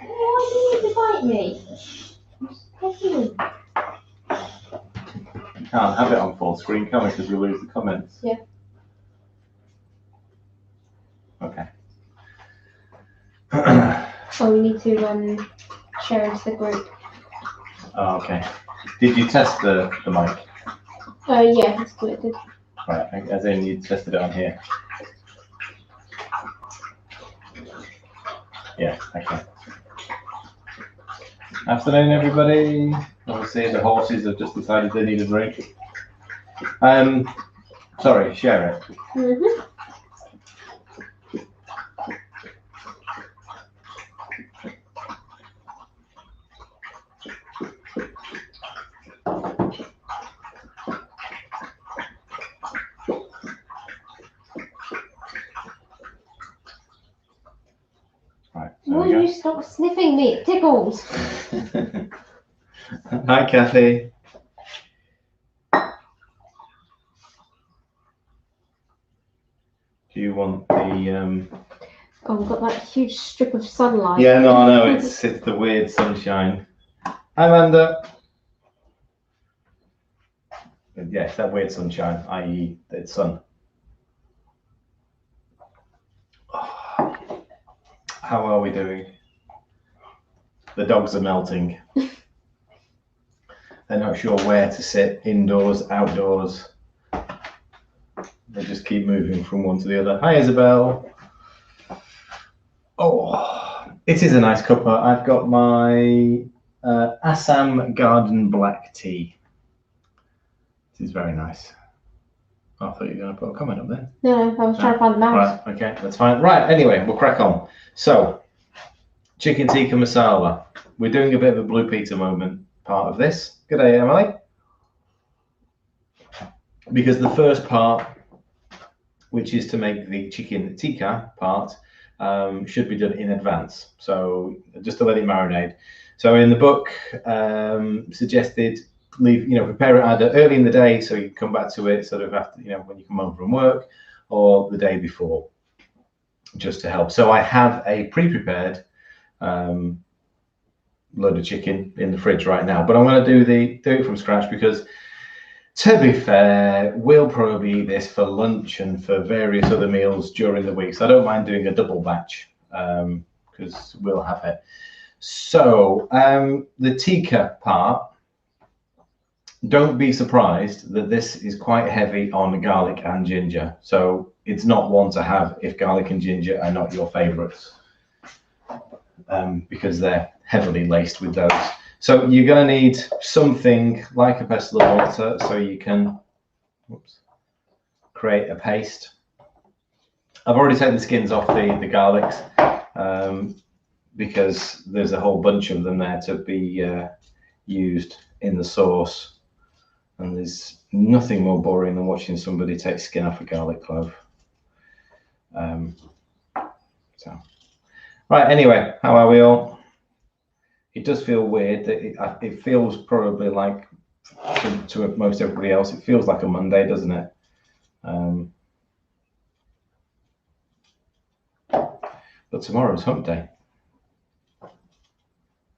Why did you bite me? You can't have it on full screen, can we? Because we lose the comments. Yeah. Okay. Oh, we need to share into the group. Oh, okay. Did you test the mic? Yeah, it's connected. Right, as in you tested it on here? Yeah, okay. Afternoon, everybody. Obviously, the horses have just decided they need a drink. Sorry, share it. Mm-hmm. Right. Will you stop sniffing me? It tickles. Hi, Kathy. Do you want the? Oh, we've got that huge strip of sunlight. Yeah, no, I know it's the weird sunshine. Hi, Amanda. Yes, that weird sunshine, i.e., it's sun. Oh, how are we doing? The dogs are melting. They're not sure where to sit, indoors, outdoors. They just keep moving from one to the other. Hi, Isabel. Oh, it is a nice cuppa. I've got my Assam Garden Black Tea. This is very nice. Oh, I thought you were going to put a comment up there. No, I was trying to find the mouse. Right, okay, that's fine. Right, anyway, we'll crack on. So, chicken tikka masala. We're doing a bit of a Blue Peter moment part of this. Good day, Emily. Because the first part, which is to make the chicken tikka part, should be done in advance. So just to let it marinate. So in the book, suggested prepare it either early in the day so you can come back to it sort of after, when you come home from work, or the day before, just to help. So I have a pre-prepared load of chicken in the fridge right now, but I'm going to do it from scratch because, to be fair, we'll probably eat this for lunch and for various other meals during the week. So I don't mind doing a double batch because we'll have it. So the tikka part, don't be surprised that this is quite heavy on garlic and ginger. So it's not one to have if garlic and ginger are not your favorites, because they're heavily laced with those. So you're going to need something like a pestle of water so you can create a paste. I've already taken the skins off the garlics because there's a whole bunch of them there to be used in the sauce. And there's nothing more boring than watching somebody take skin off a garlic clove. Right, anyway, how are we all? It does feel weird. It feels probably like, to most everybody else, it feels like a Monday, doesn't it? But tomorrow's hump day.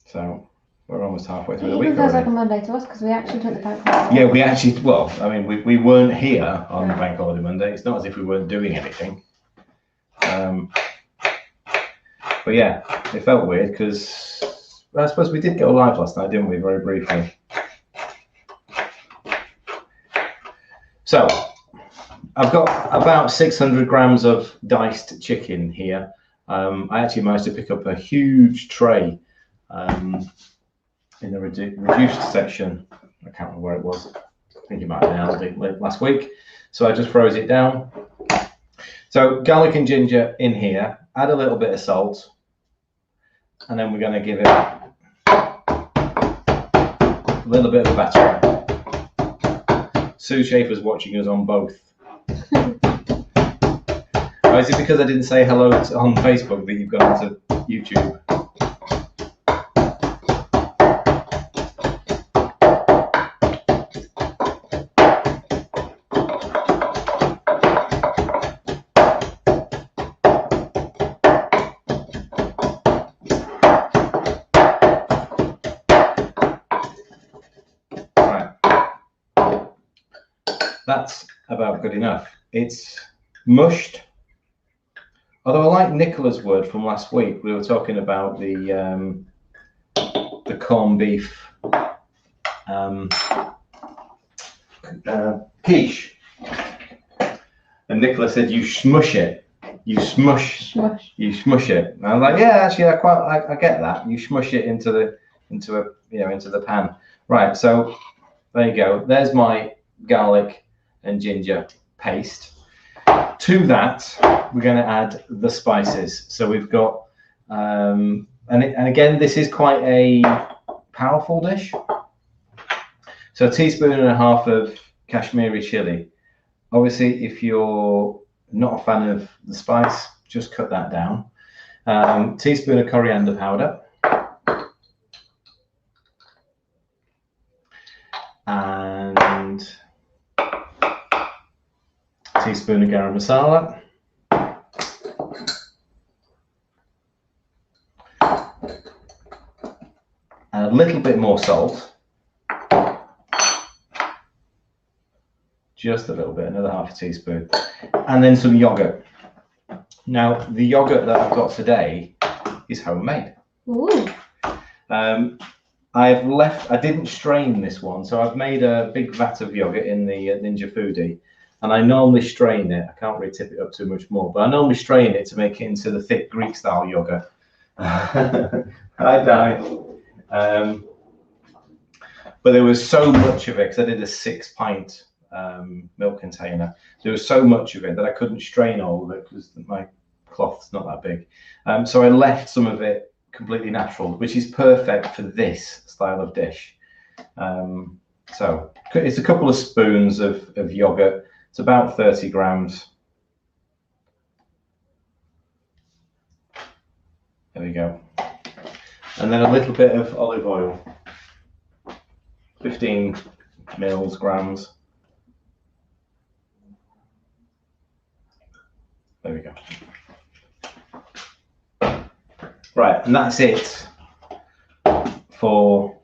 So we're almost halfway through the week. It feels like a Monday to us because we actually took the bank holiday. Yeah, we actually, well, I mean, we weren't here on the bank holiday Monday. It's not as if we weren't doing anything. But yeah, it felt weird because I suppose we did go live last night, didn't we? Very briefly. So I've got about 600 grams of diced chicken here. I actually managed to pick up a huge tray in the reduced section. I can't remember where it was. I think it might have been Aldi last week. So I just froze it down. So garlic and ginger in here. Add a little bit of salt. And then we're going to give it a little bit of a batter. Sue Schaefer's watching us on both. Oh, is it because I didn't say hello on Facebook that you've gone onto YouTube? that's about good enough. It's mushed. Although I like Nicola's word from last week, we were talking about the corned beef quiche, and Nicola said you smush it. You smush it. And I'm like, yeah, actually, I get that. You smush it into the pan. Right. So there you go. There's my garlic and ginger paste. To that, we're going to add the spices. So we've got, and again, this is quite a powerful dish. So 1.5 teaspoons of Kashmiri chili. Obviously, if you're not a fan of the spice, just cut that down. Teaspoon of coriander powder. And teaspoon of garam masala. A little bit more salt. Just a little bit, another 1/2 teaspoon. And then some yogurt. Now, the yogurt that I've got today is homemade. Ooh. I didn't strain this one, so I've made a big vat of yogurt in the Ninja Foodie, and I normally strain it. I can't really tip it up too much more, but I normally strain it to make it into the thick Greek-style yogurt. Hi, Di. But there was so much of it, because I did a 6-pint milk container. There was so much of it that I couldn't strain all of it because my cloth's not that big. So I left some of it completely natural, which is perfect for this style of dish. So it's a couple of spoons of yogurt. It's about 30 grams. There we go. And then a little bit of olive oil. 15 grams. There we go. Right, and that's it for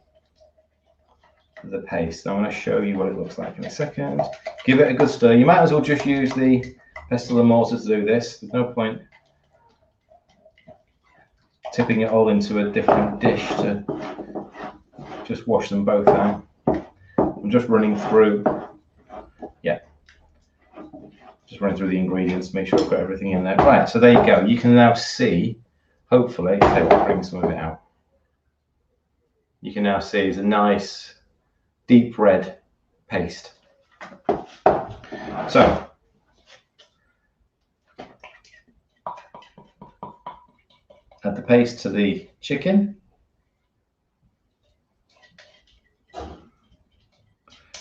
the paste. I'm going to show you what it looks like in a second. Give it a good stir. You might as well just use the pestle and mortar to do this. There's no point tipping it all into a different dish to just wash them both out. I'm just running through, just running through the ingredients, make sure I've got everything in there. Right, so there you go. You can now see, hopefully, I will bring some of it out. You can now see it's a nice deep red paste. So, add the paste to the chicken.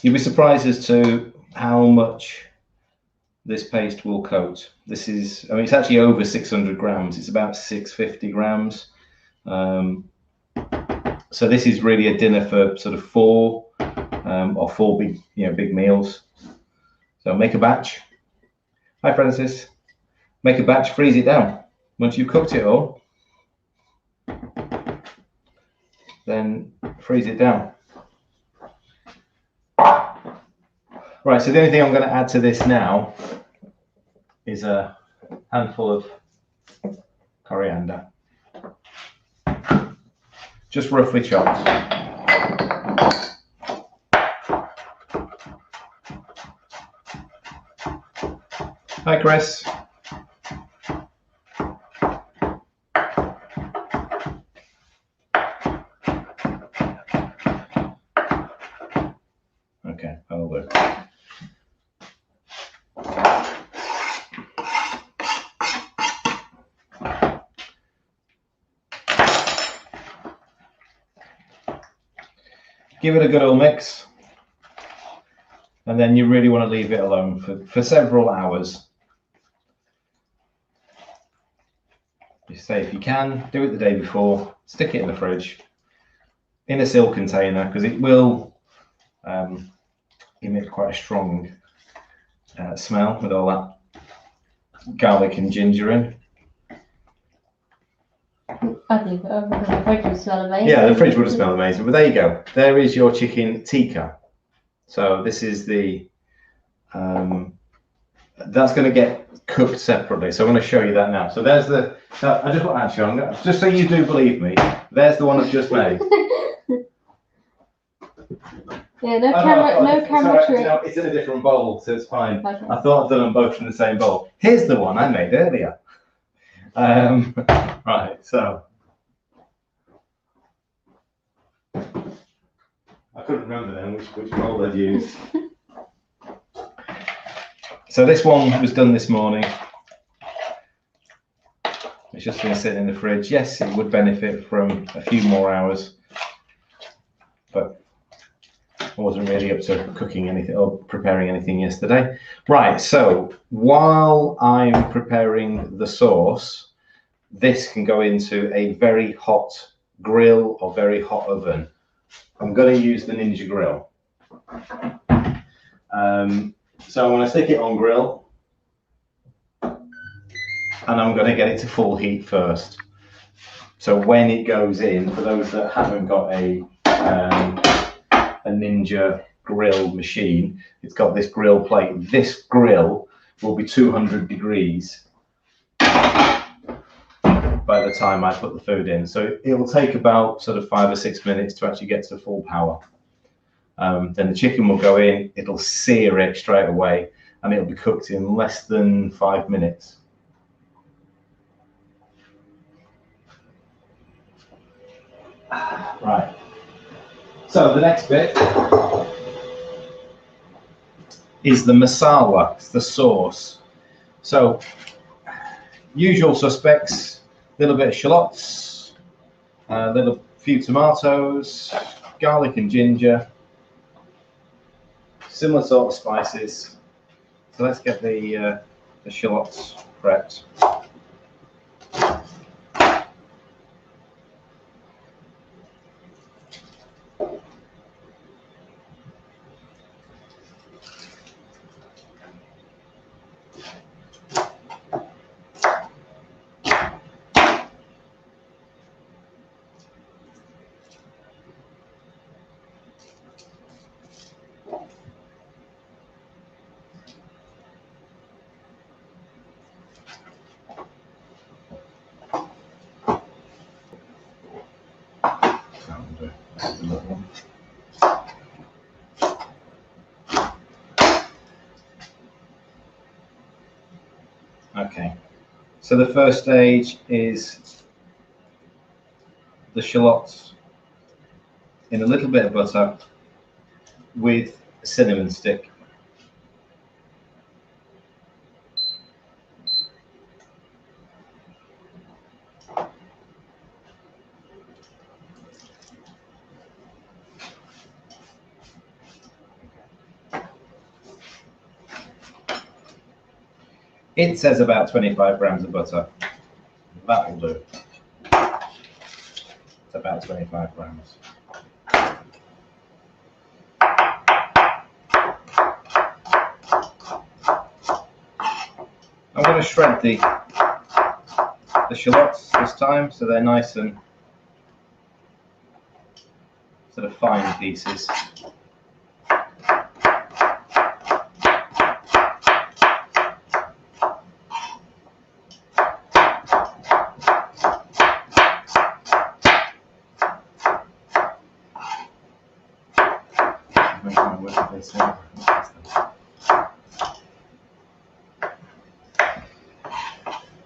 You'll be surprised as to how much this paste will coat. This is, I mean, it's actually over 600 grams. It's about 650 grams. So this is really a dinner for sort of 4 or 4 big meals. So make a batch. Hi, Francis. Make a batch, freeze it down. Once you've cooked it all, then freeze it down. Right, so the only thing I'm going to add to this now is a handful of coriander. Just roughly chopped. Hi, Chris. Okay, that'll do. Give it a good old mix, and then you really want to leave it alone for several hours. You say if you can, do it the day before, stick it in the fridge, in a sealed container, because it will emit quite a strong smell with all that garlic and ginger in. I think the fridge would smell amazing. Yeah, the fridge would smell amazing. But there you go. There is your chicken tikka. So this is the That's going to get cooked separately. So I'm going to show you that now. So there's the. I just actually, just so you do believe me, there's the one I've just made. Yeah, no camera trick. No, it's in a different bowl, so it's fine. Okay. I thought I'd done them both in the same bowl. Here's the one I made earlier. Right, so I couldn't remember then which bowl I'd used. So this one was done this morning. It's just going to sit in the fridge. Yes, it would benefit from a few more hours, but I wasn't really up to cooking anything or preparing anything yesterday. Right, so while I'm preparing the sauce, this can go into a very hot grill or very hot oven. I'm going to use the Ninja grill. So I'm going to stick it on grill, and I'm going to get it to full heat first. So when it goes in, for those that haven't got a Ninja grill machine, it's got this grill plate. This grill will be 200 degrees by the time I put the food in. So it will take about sort of 5 or 6 minutes to actually get to full power. Then the chicken will go in, it'll sear it straight away, and it'll be cooked in less than 5 minutes. Right. So the next bit is the masala, it's the sauce. So usual suspects, a little bit of shallots, a few tomatoes, garlic and ginger, similar sort of spices. So let's get the shallots prepped. Okay, so the first stage is the shallots in a little bit of butter with a cinnamon stick. It says about 25 grams of butter. That'll do. It's about 25 grams. I'm going to shred the shallots this time, so they're nice and sort of fine pieces.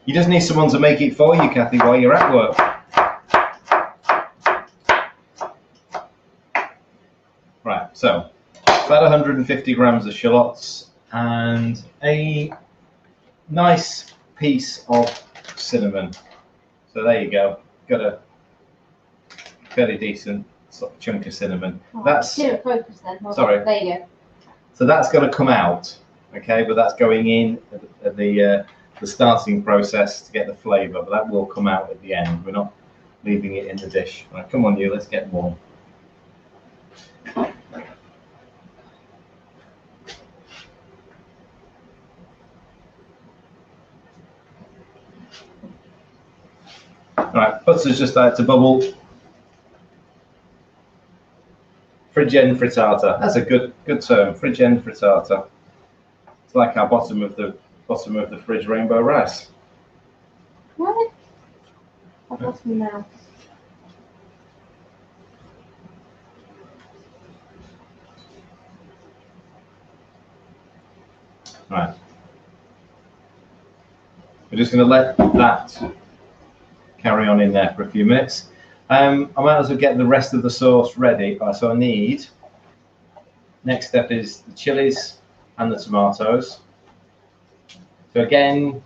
You just need someone to make it for you, Kathy, while you're at work. Right, so about 150 grams of shallots and a nice piece of cinnamon. So there you go. Got a fairly decent sort of chunk of cinnamon. Oh, that's didn't focus then. Well, sorry. There you go. So that's got to come out, okay? But that's going in at the starting process to get the flavour. But that will come out at the end. We're not leaving it in the dish. Right, come on, you. Let's get warm. Right, butter's just started to bubble. Fridge end frittata. That's a good term. Fridge end frittata. It's like our bottom of the fridge rainbow rice. What? I've lost my mouth. Right. We're just going to let that carry on in there for a few minutes. I might as well get the rest of the sauce ready. So I need, next step is the chilies and the tomatoes. So again,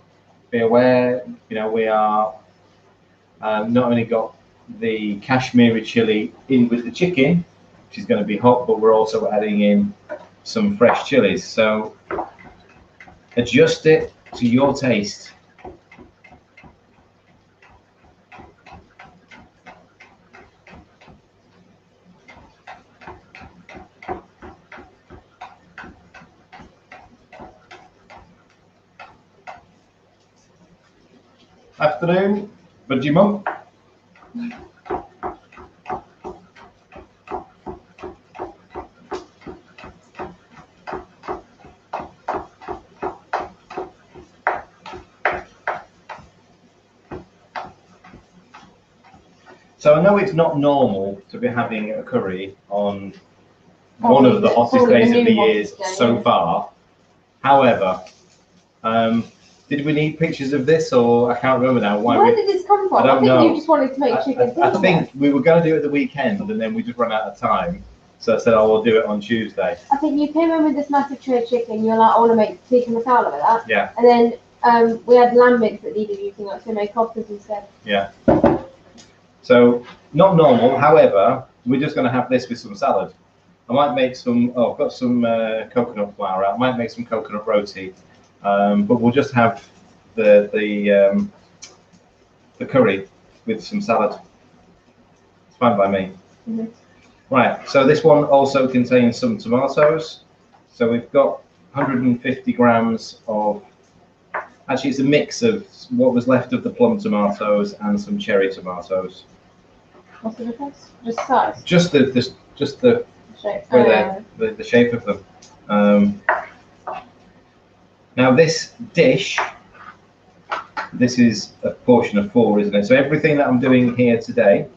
be aware, you know, we are not only got the Kashmiri chili in with the chicken, which is going to be hot, but we're also adding in some fresh chilies. So adjust it to your taste. Afternoon, Budgie Mum. So I know it's not normal to be having a curry on one of the hottest days of the years so far. However, did we need pictures of this, or I can't remember now. Where did this come from? I don't know. You just wanted to make chicken. I think we were going to do it at the weekend, and then we just ran out of time. So I said, "Oh, we'll do it on Tuesday." I think you came in with this massive tray of chicken. You're like, "I want to make tikka masala with that." Yeah. And then we had lamb bits that needed using up, so make cockles instead. Yeah. So not normal. However, we're just going to have this with some salad. I might make some. Oh, I've got some coconut flour out. I might make some coconut roti, but we'll just have the curry with some salad. It's fine by me. Mm-hmm. Right. So this one also contains some tomatoes. So we've got 150 grams of. Actually, it's a mix of what was left of the plum tomatoes and some cherry tomatoes. What's the difference? Just size. Just the Shape. The shape of them. Now this dish, this is a portion of 4, isn't it? So everything that I'm doing here today,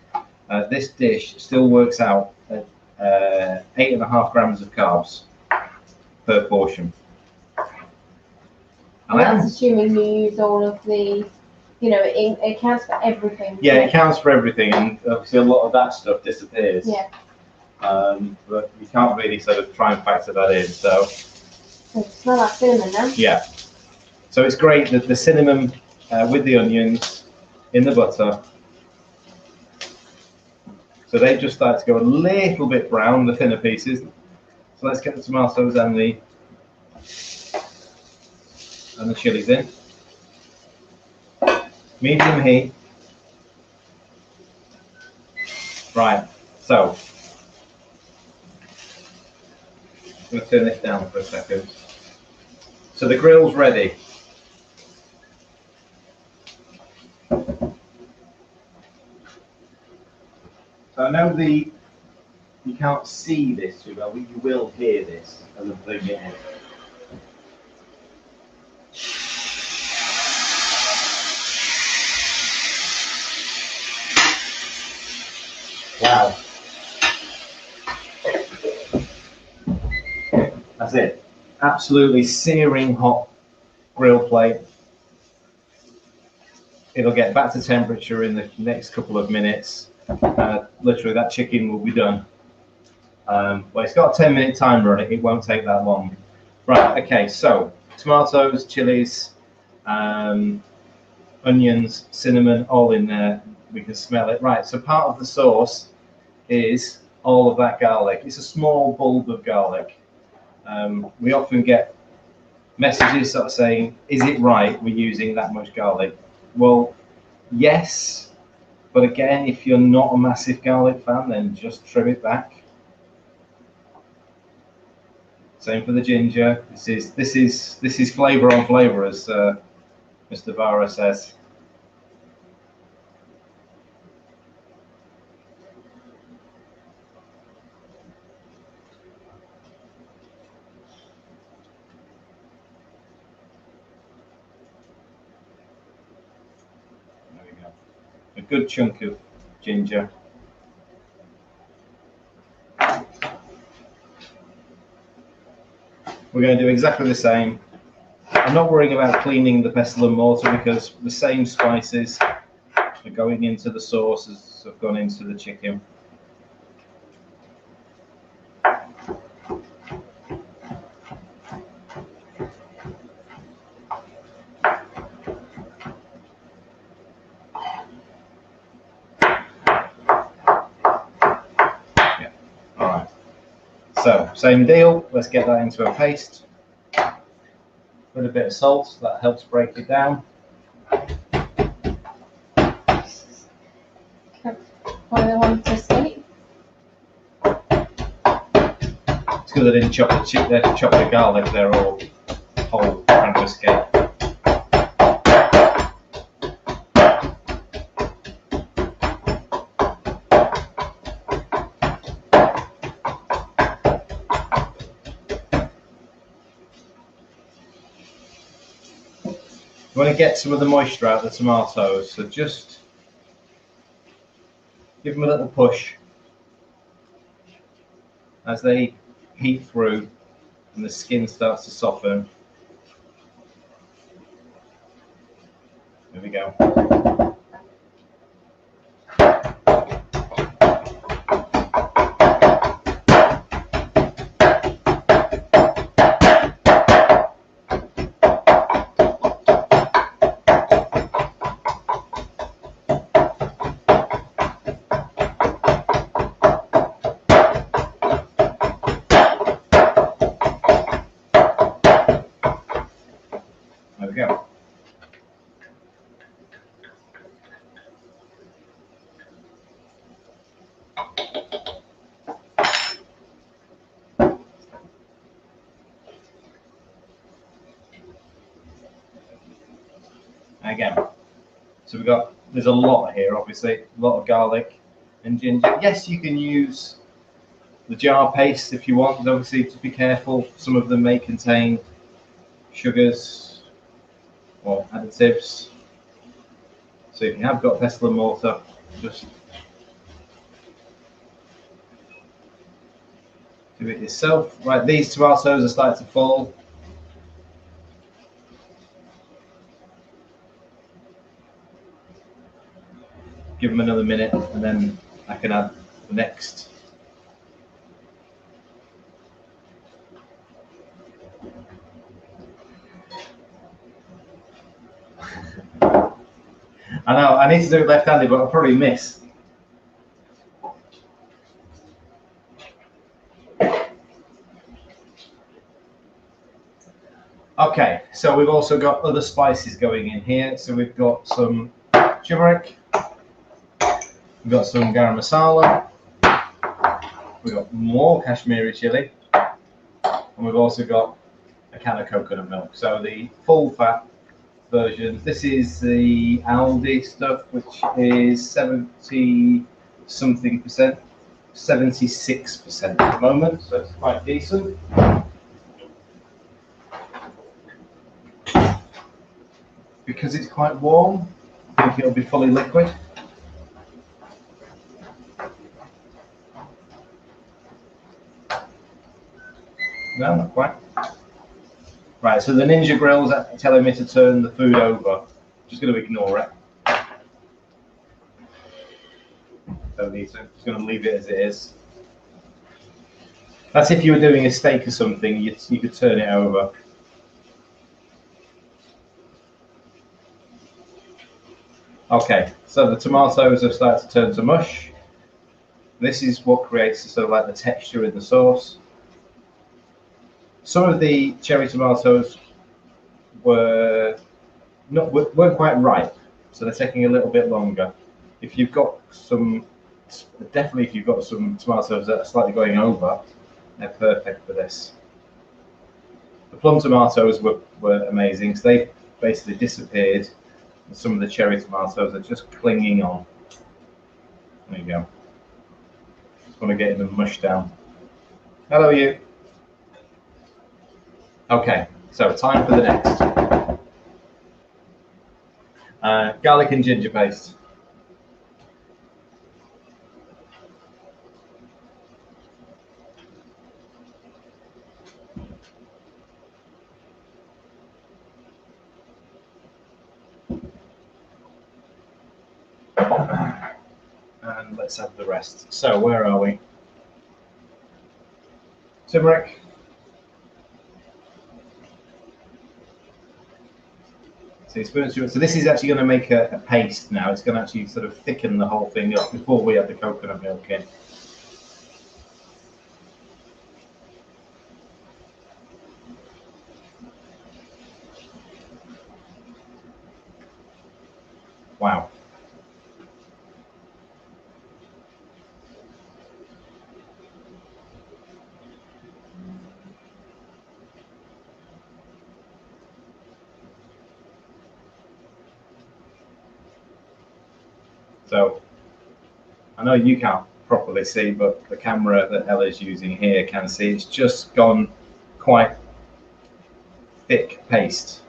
this dish still works out at 8.5 grams of carbs per portion. And that's assuming you use all of the, you know, it counts for everything. Yeah, it counts for everything, and obviously a lot of that stuff disappears. Yeah. But you can't really sort of try and factor that in. So smell that cinnamon now. Yeah. So it's great that the cinnamon with the onions in the butter. So they just start to go a little bit brown, the thinner pieces. So let's get the tomatoes and the chilies in. Medium heat. Right. So I'm going to turn this down for a second. So the grill's ready. So I know you can't see this too well, but you will hear this as I bring it in. Wow. That's it. Absolutely searing hot grill plate. It'll get back to temperature in the next couple of minutes. Literally, that chicken will be done. Well, it's got a 10-minute timer on it. It won't take that long. Right. Okay. So tomatoes, chilies, onions, cinnamon, all in there. We can smell it. Right. So part of the sauce is all of that garlic. It's a small bulb of garlic. We often get messages sort of saying, "Is it right we're using that much garlic?" Well, yes, but again, if you're not a massive garlic fan, then just trim it back. Same for the ginger. This is flavour on flavour, as Mr. Vara says. go. A good chunk of ginger. We're going to do exactly the same. I'm not worrying about cleaning the pestle and mortar because the same spices are going into the sauce as have gone into the chicken. Yeah. All right. So same deal. Let's get that into a paste. With a bit of salt, that helps break it down. Why they want to sleep? It's because I didn't chop the garlic. They're all whole trying to escape. You want to get some of the moisture out of the tomatoes, so just give them a little push as they heat through and the skin starts to soften. There we go. There we go. Again, so there's a lot here, obviously, a lot of garlic and ginger. Yes, you can use the jar paste if you want, but obviously just be careful. Some of them may contain sugars or additives. So if you have got pestle and mortar, just do it yourself. Right, these tomatoes are starting to fall. Give them another minute and then I can add the next. I know, I need to do it left-handed, but I'll probably miss. Okay, so we've also got other spices going in here. So we've got some turmeric, we've got some garam masala, we've got more Kashmiri chili, and we've also got a can of coconut milk. So the full fat version, this is the Aldi stuff, which is 70 something percent, 76% at the moment, so it's quite decent. Because it's quite warm, I think it'll be fully liquid. No, not quite. Right, so the Ninja Grill's telling me to turn the food over. I'm just going to ignore it. Don't need to. Just going to leave it as it is. That's if you were doing a steak or something, you could turn it over. Okay, so the tomatoes have started to turn to mush. This is what creates sort of like the texture in the sauce. Some of the cherry tomatoes weren't quite ripe, so they're taking a little bit longer. If you've got some, definitely if you've got some tomatoes that are slightly going over, they're perfect for this. The plum tomatoes were amazing, so they basically disappeared. And some of the cherry tomatoes are just clinging on. There you go. Just want to get them mushed down. Hello, you. Okay, so time for the next. Garlic and ginger paste. And let's have the rest. So where are we? Turmeric. So this is actually going to make a paste now. It's going to actually sort of thicken the whole thing up before we add the coconut milk in. Wow. So I know you can't properly see, but the camera that Ella's using here can see it's just gone quite thick paste.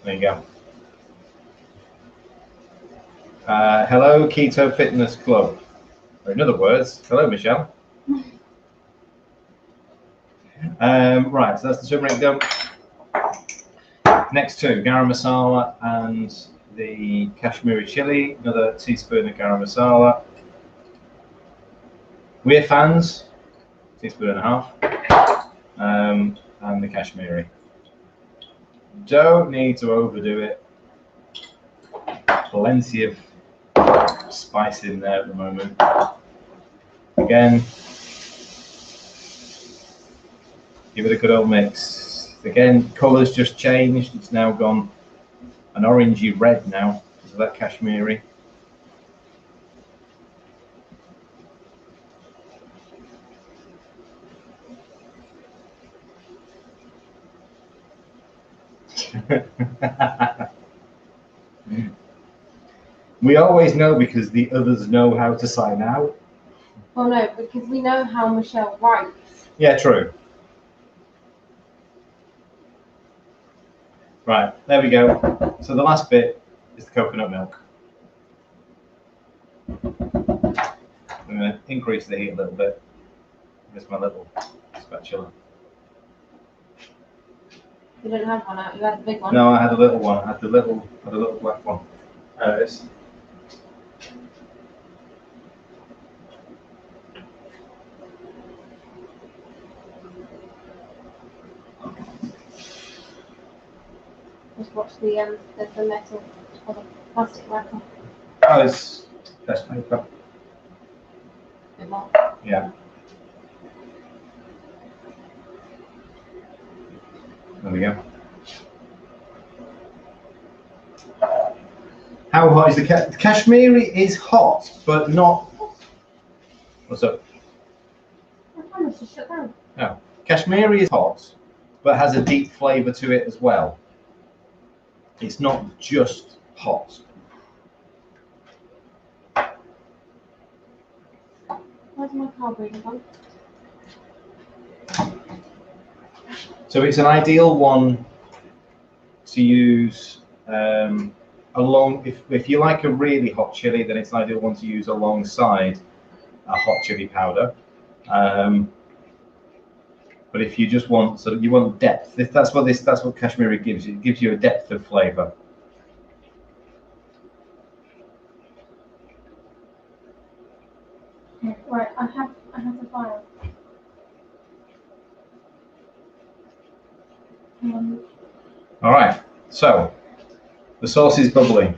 There you go. Hello, Keto Fitness Club. Or in other words, hello, Michelle. Right, so that's the turmeric done. Next two, garam masala and the Kashmiri chili, another teaspoon of garam masala. We're fans, teaspoon and a half, and the Kashmiri. Don't need to overdo it. Plenty of spice in there at the moment. Again, give it a good old mix. Again, colour's just changed. It's now gone an orangey red now because of that Kashmiri. We always know because the others know how to sign out. Well, no, because we know how Michelle writes. Yeah, true. Right, there we go. So the last bit is the coconut milk. I'm going to increase the heat a little bit. Here's my little spatula. You didn't have one out, you had the big one. No, I had a little one. I had the little black one. There it is. Just watch the metal or the plastic wrapper. Oh, it's best paper. A bit more. Yeah. There we go. How hot is the Kashmiri? Is hot, but not. What's up? I promise to shut down. No, Kashmiri is hot, but has a deep flavour to it as well. It's not just hot. Where's my carburetor gone? So it's an ideal one to use along. If you like a really hot chili, then it's an ideal one to use alongside a hot chili powder. But if you just want you want depth, that's what Kashmiri gives you. It gives you a depth of flavour. Right, I have the file. All right, so the sauce is bubbling.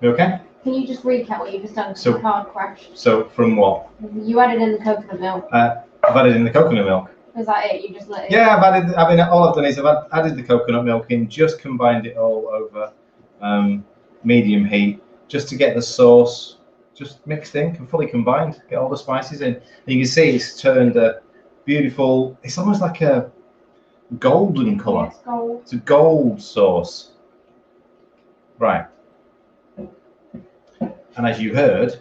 You okay? Can you just recap what you just done? So- The card crashed. So from what? You added in the coconut milk. I've added in the coconut milk. Was that it? You just let it? Yeah, all I've done is I've added the coconut milk in, just combined it all over medium heat, just to get the sauce just mixed in and fully combined, get all the spices in. And you can see it's turned a beautiful, it's almost like a golden colour. Yes, gold. It's a gold sauce. Right. And as you heard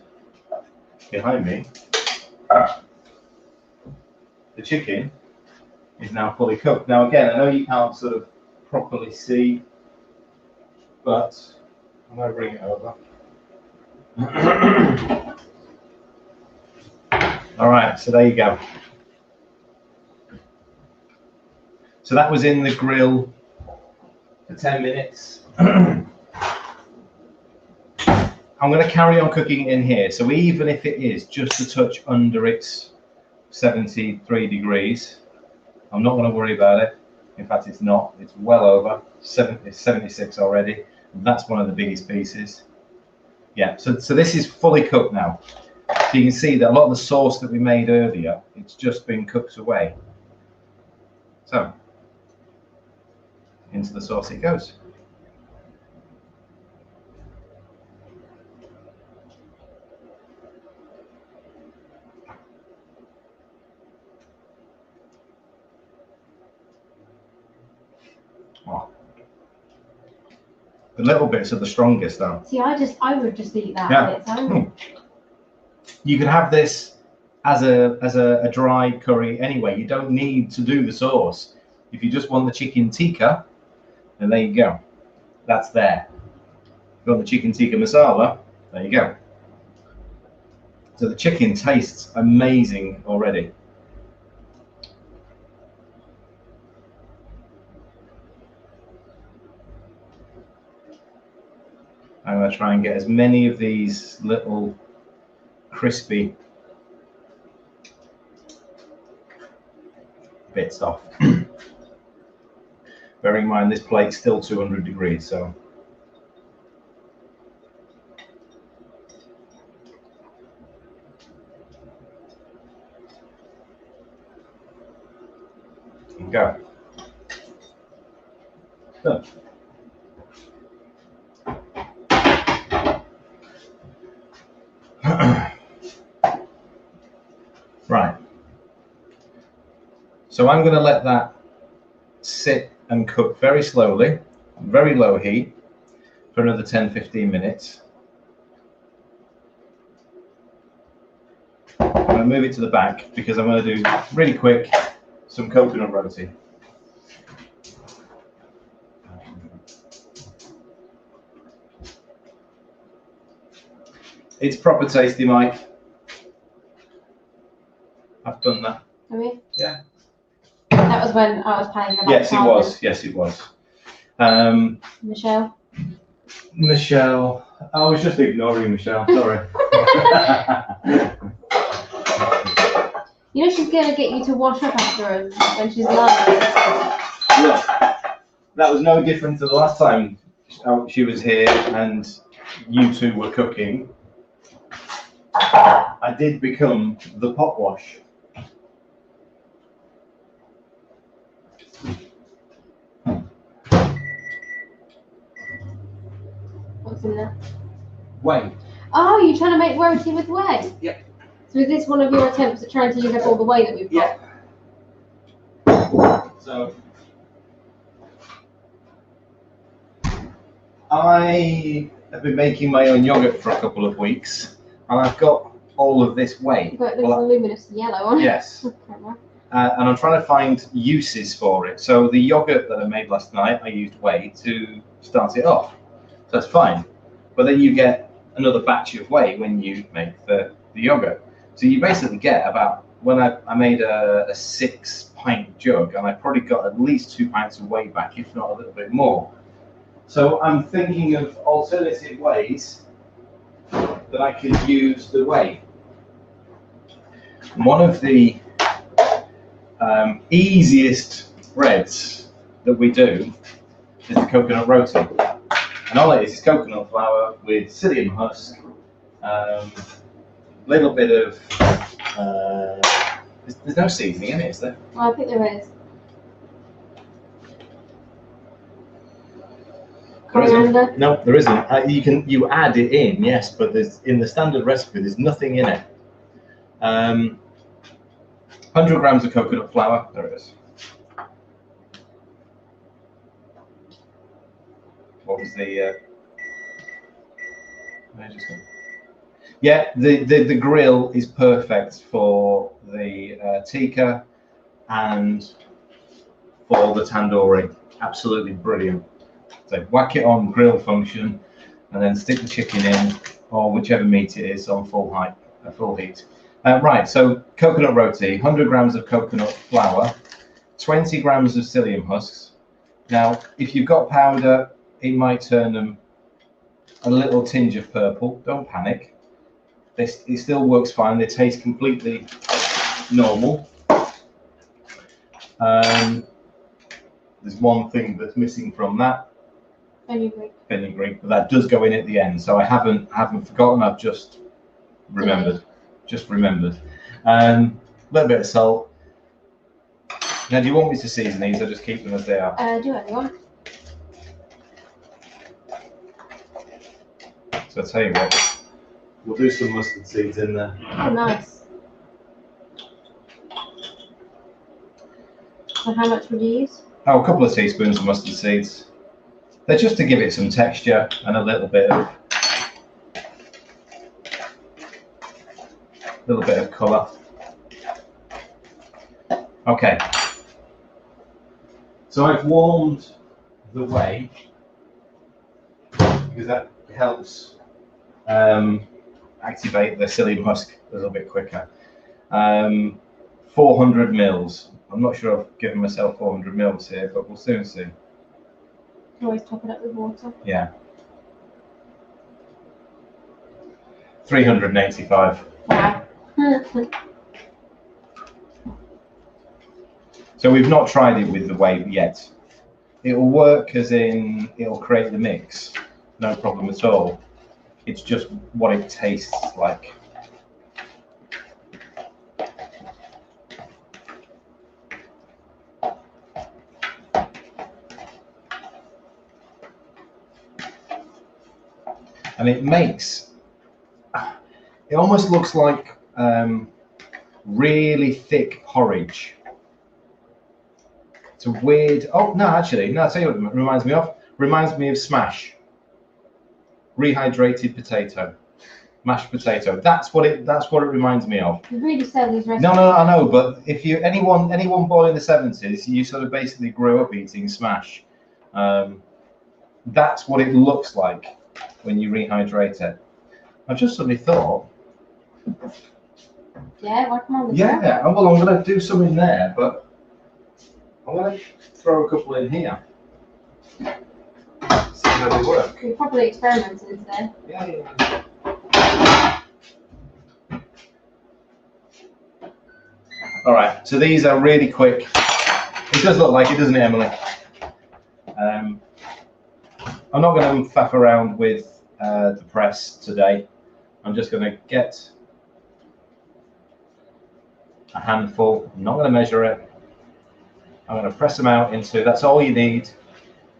behind me, the chicken is now fully cooked. Now again, I know you can't sort of properly see, but I'm going to bring it over. All right, so there you go. So that was in the grill for 10 minutes. I'm going to carry on cooking it in here. So even if it is just a touch under its 73 degrees, I'm not going to worry about it. In fact, it's not. It's well over. It's 76 already. That's one of the biggest pieces. Yeah, so this is fully cooked now. So you can see that a lot of the sauce that we made earlier, it's just been cooked away. So, into the sauce it goes. Oh. The little bits are the strongest though. See, I would just eat that Yeah. on its own. You could have this as a dry curry anyway. You don't need to do the sauce. If you just want the chicken tikka, then there you go. That's there. If you want the chicken tikka masala, there you go. So the chicken tastes amazing already. I'm going to try and get as many of these little crispy bits off. Bearing in mind this plate's still 200 degrees, so. There you go. Done. Right. So I'm going to let that sit and cook very slowly, very low heat, for another 10-15 minutes. I'm going to move it to the back because I'm going to do really quick some coconut roti. It's proper tasty, Mike. I've done that. Have you? Yeah. That was when I was playing about Yes, it was. Yes, it was. Michelle. Michelle. I was just ignoring Michelle. Sorry. You know she's going to get you to wash up after her when she's lying. Look, that was no different to the last time she was here and you two were cooking. I did become the pot wash. What's in there? Whey. Oh, you're trying to make roti with whey? Yep. So is this one of your attempts at trying to use up all the whey that we've got? Yeah. So I have been making my own yogurt for a couple of weeks, and I've got all of this whey. But it looks luminous yellow on it. Yes. And I'm trying to find uses for it. So the yogurt that I made last night, I used whey to start it off. So that's fine. But then you get another batch of whey when you make the yogurt. So you basically get about, when I made a 6-pint jug, and I probably got at least 2 pints of whey back, if not a little bit more. So I'm thinking of alternative ways that I could use the whey. One of the easiest breads that we do is the coconut roti. And all it is coconut flour with psyllium husk, little bit of, there's no seasoning in it, is there? Well, I think there is. Coriander? No, there isn't. You add it in, yes, but there's in the standard recipe there's nothing in it. 100 grams of coconut flour, there it is. what was the? Yeah, the grill is perfect for the tikka and for the tandoori. Absolutely brilliant. So whack it on grill function, and then stick the chicken in, or whichever meat it is, on full heat. Right. So coconut roti, 100 grams of coconut flour, 20 grams of psyllium husks. Now, if you've got powder, it might turn them a little tinge of purple. Don't panic. It still works fine. They taste completely normal. There's one thing that's missing from that. Fenugreek, but that does go in at the end. So I haven't forgotten. I've just remembered. A little bit of salt. Now, do you want me to season these, or just keep them as they are? Do what you want. So I'll tell you what, we'll do some mustard seeds in there. Oh, nice. So how much would you use? Oh, a couple of teaspoons of mustard seeds. They're just to give it some texture and a little bit of colour. Okay. So I've warmed the whey because that helps activate the psyllium husk a little bit quicker. 400 mils. I'm not sure I've given myself 400 mils here, but we'll soon see. You always top it up with water. Yeah. 385. Wow. So we've not tried it with the whey yet. It will work, as in it'll create the mix, no problem at all. It's just what it tastes like. And it makes, it almost looks like really thick porridge. It's a weird, oh no, actually, no, I'll tell you what it reminds me of. Reminds me of smash. Rehydrated potato. Mashed potato. That's what it reminds me of. You really sell these recipes. No, I know, but if you anyone born in the 70s, you sort of basically grew up eating smash. That's what it looks like when you rehydrate it. I just suddenly thought. Yeah, whack them on the Yeah, well, I'm going to do some in there, but I'm going to throw a couple in here. See how they work. You're probably experimenting today. Yeah. All right, so these are really quick. It does look like it, doesn't it, Emily? I'm not going to faff around with the press today. I'm just going to get a handful. I'm not going to measure it. I'm going to press them out into, that's all you need,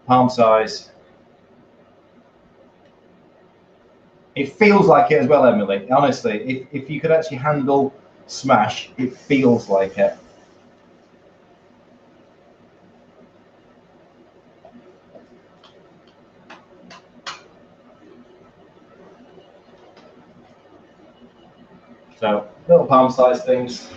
palm size. It feels like it as well, Emily. Honestly, if you could actually handle smash, it feels like it. So, little palm-sized things.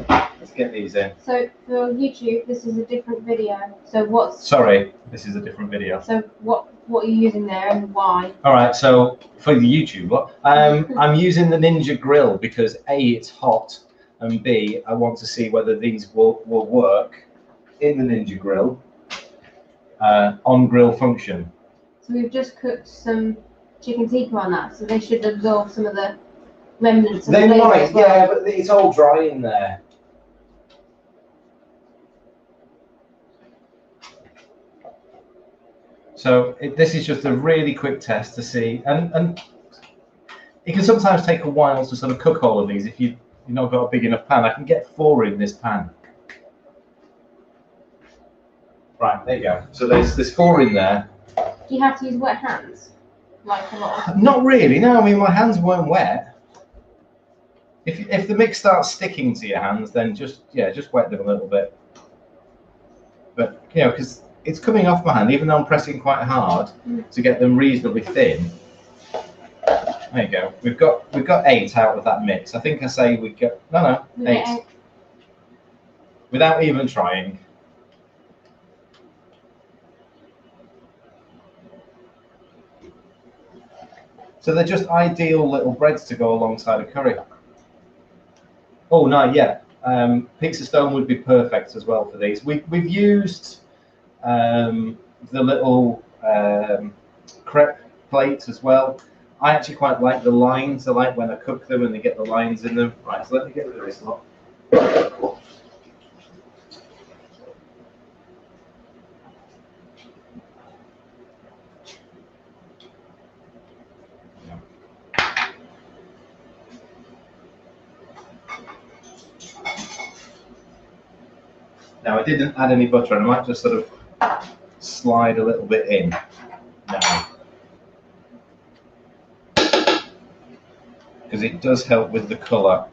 Let's get these in. So for YouTube, this is a different video. So what's? Sorry, this is a different video. So what are you using there and why? All right, so for the YouTube, I'm using the Ninja grill because A, it's hot, and B, I want to see whether these will work in the Ninja grill on grill function. So we've just cooked some chicken tikka on that, so they should absorb some of the remnants of the They flavour might, as well. yeah, but it's all dry in there. So this is just a really quick test to see, and it can sometimes take a while to sort of cook all of these if you've not got a big enough pan. I can get 4 in this pan. Right, there you go. So there's 4 in there. Do you have to use wet hands? Like a lot of... Not really, no. I mean, my hands weren't wet. If the mix starts sticking to your hands, then just wet them a little bit. But you know, because it's coming off my hand, even though I'm pressing quite hard to get them reasonably thin. There you go. We've got 8 out of that mix. I think I say we get no 8 without even trying. So they're just ideal little breads to go alongside a curry. Oh no, yeah. Pizza stone would be perfect as well for these. We've used the little crepe plates as well. I actually quite like the lines. I like when I cook them and they get the lines in them. Right, so let me get rid of this lot. Now I didn't add any butter, and I might just sort of slide a little bit in now, because it does help with the colour.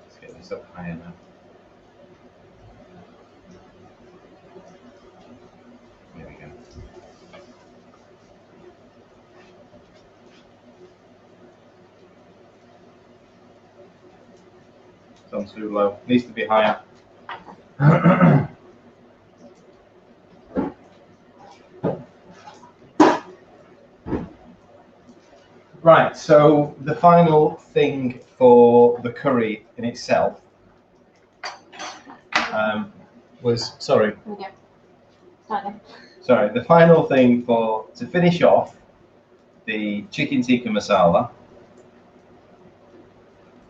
Let's get this up higher now. There we go. It's on too low. Needs to be higher. Right, so the final thing for the curry in itself was, sorry. Okay. Sorry, the final thing to finish off the chicken tikka masala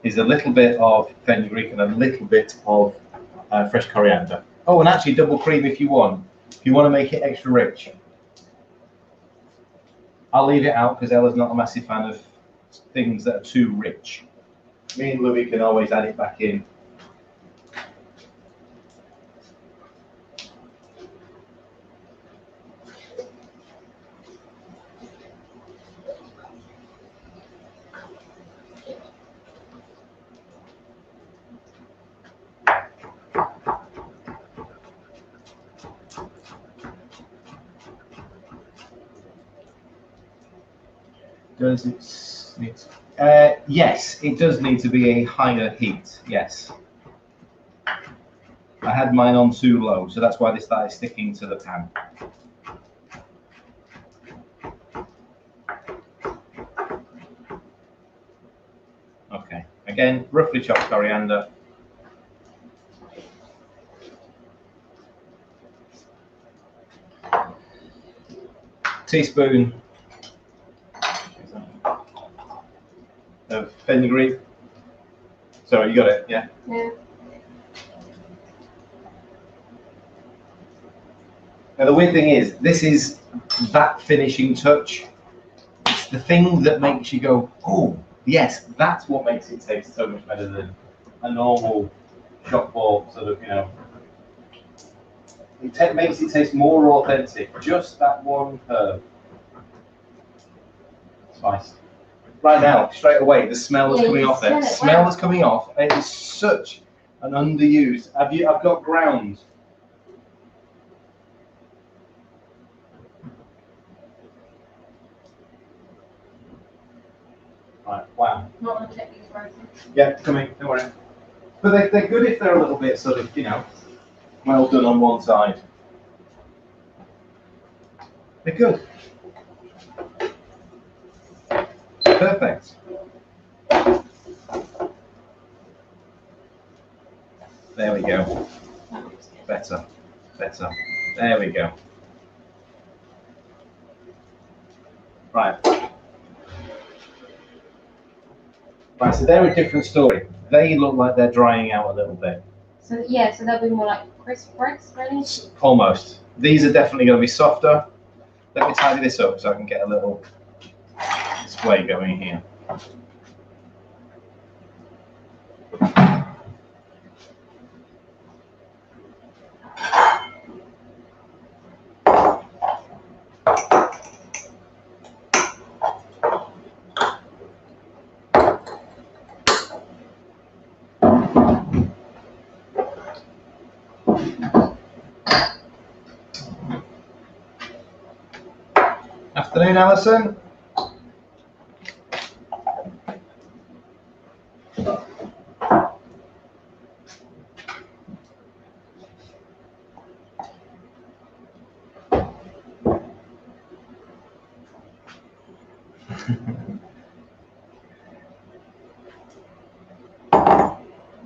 is a little bit of fenugreek and a little bit of fresh coriander. Oh, and actually double cream if you want. If you want to make it extra rich. I'll leave it out because Ella's not a massive fan of things that are too rich. Me and Louis can always add it back in. Does it need yes, it does need to be a higher heat, yes. I had mine on too low, so that's why they started sticking to the pan. Okay, again, roughly chopped coriander. Teaspoon of fenugreek. Sorry, you got it, yeah? Yeah. Now the weird thing is, this is that finishing touch. It's the thing that makes you go, oh, yes, that's what makes it taste so much better than a normal shop bought sort of, you know. It makes it taste more authentic. Just that one herb. Spice. Right now, straight away, the smell is coming off there. The smell is coming off. It is such an underused. I've got ground. Right, wow. Not going to check these roses. Yeah, coming, don't worry. But they're good if they're a little bit sort of, you know, well done on one side. They're good. Perfect. There we go. Better. Better. There we go. Right. Right, so they're a different story. They look like they're drying out a little bit. So yeah, so they'll be more like crisp breads, really? Almost. These are definitely going to be softer. Let me tidy this up so I can get a little display going here. Afternoon, Alison.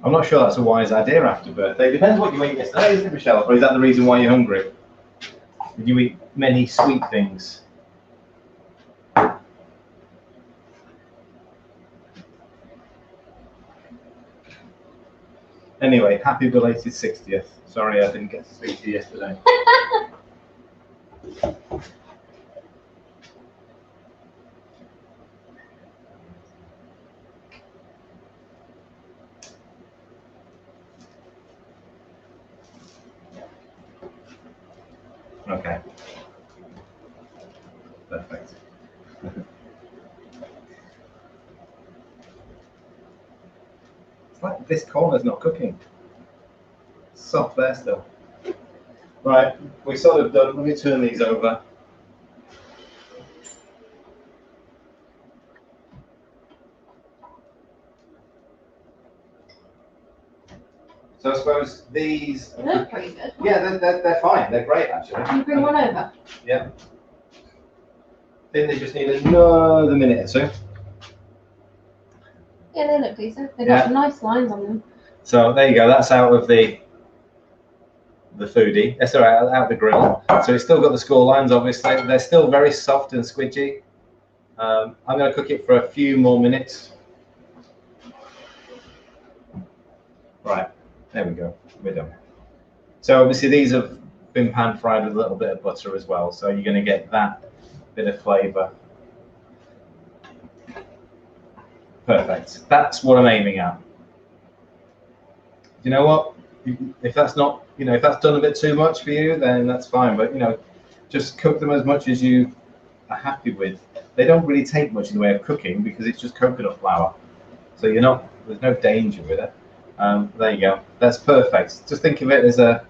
I'm not sure that's a wise idea after birthday. Depends what you ate yesterday, isn't it, Michelle? Or is that the reason why you're hungry? Did you eat many sweet things? Anyway, happy belated 60th. Sorry I didn't get to speak to you yesterday. Okay. Perfect. It's like this corner's not cooking. It's soft there still. Right, we're sort of done. Let me turn these over. So I suppose these... They look pretty good. Yeah, they're fine. They're great, actually. Can you bring one over? Yeah. I think they just need another minute or two. Yeah, they look decent. They've got nice lines on them. So there you go. That's out of the foodie. That's all right, out of the grill. So it's still got the score lines, obviously. They're still very soft and squidgy. I'm going to cook it for a few more minutes. Right, there we go. We're done. So obviously these have been pan fried with a little bit of butter as well. So you're going to get that bit of flavour. Perfect. That's what I'm aiming at. You know what? If that's not, if that's done a bit too much for you, then that's fine. But just cook them as much as you are happy with. They don't really take much in the way of cooking because it's just coconut flour. So there's no danger with it. There you go. That's perfect. Just think of it as a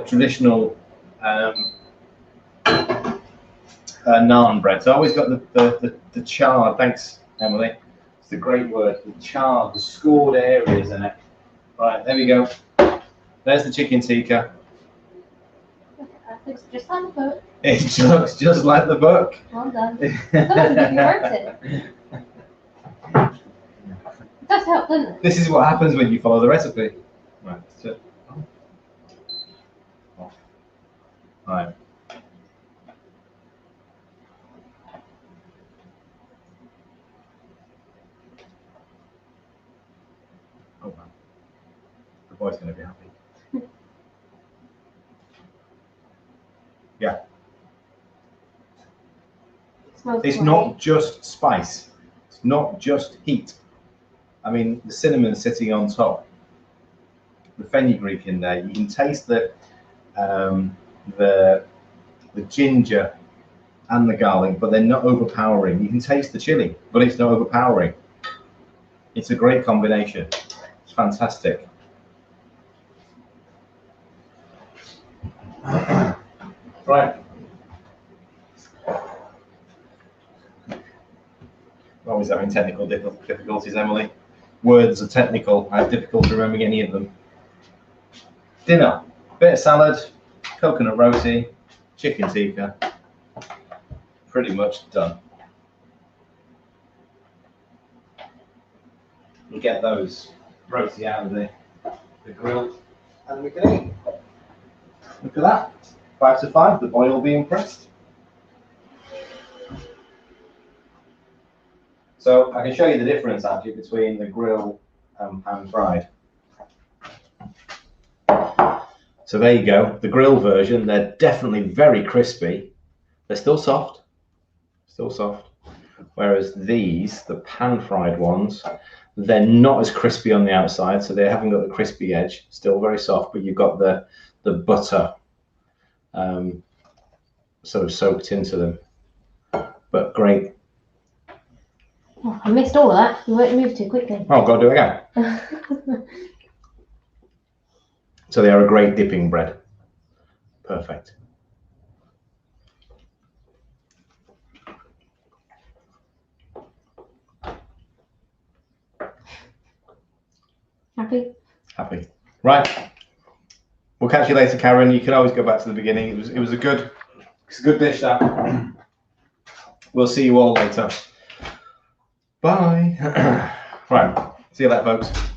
traditional naan bread. So I always got the charred. Thanks, Emily. It's a great word. The charred, the scored areas in it. Right, there we go. There's the chicken tikka. It looks just like the book. It looks just like the book. Well done. You wrote it. It does help, doesn't it? This is what happens when you follow the recipe. Right. Right. Oh wow. The boy's going to be happy. Yeah. It's not just spice. It's not just heat. I mean, the cinnamon sitting on top, the fenugreek in there. You can taste the ginger and the garlic, but they're not overpowering. You can taste the chili, but it's not overpowering. It's a great combination. It's fantastic. Right. Always having technical difficulties, Emily. Words are technical. I have difficulty remembering any of them. Dinner. Bit of salad, coconut roti, chicken tikka. Pretty much done. You get those roti out of the grill and we can eat. Look at that. 5 to 5, the boy will be impressed. So I can show you the difference actually between the grill and pan fried. So there you go, the grill version, they're definitely very crispy. They're still soft. Whereas these, the pan fried ones, they're not as crispy on the outside, so they haven't got the crispy edge, still very soft, but you've got the butter sort of soaked into them. But great. Oh, I missed all of that. You won't move too quickly. Oh, I've got to do it again. So they are a great dipping bread. Perfect. Happy? Happy. Right. We'll catch you later, Karen. You can always go back to the beginning. It was a good dish, that. We'll see you all later. Bye. Right. See you later, folks.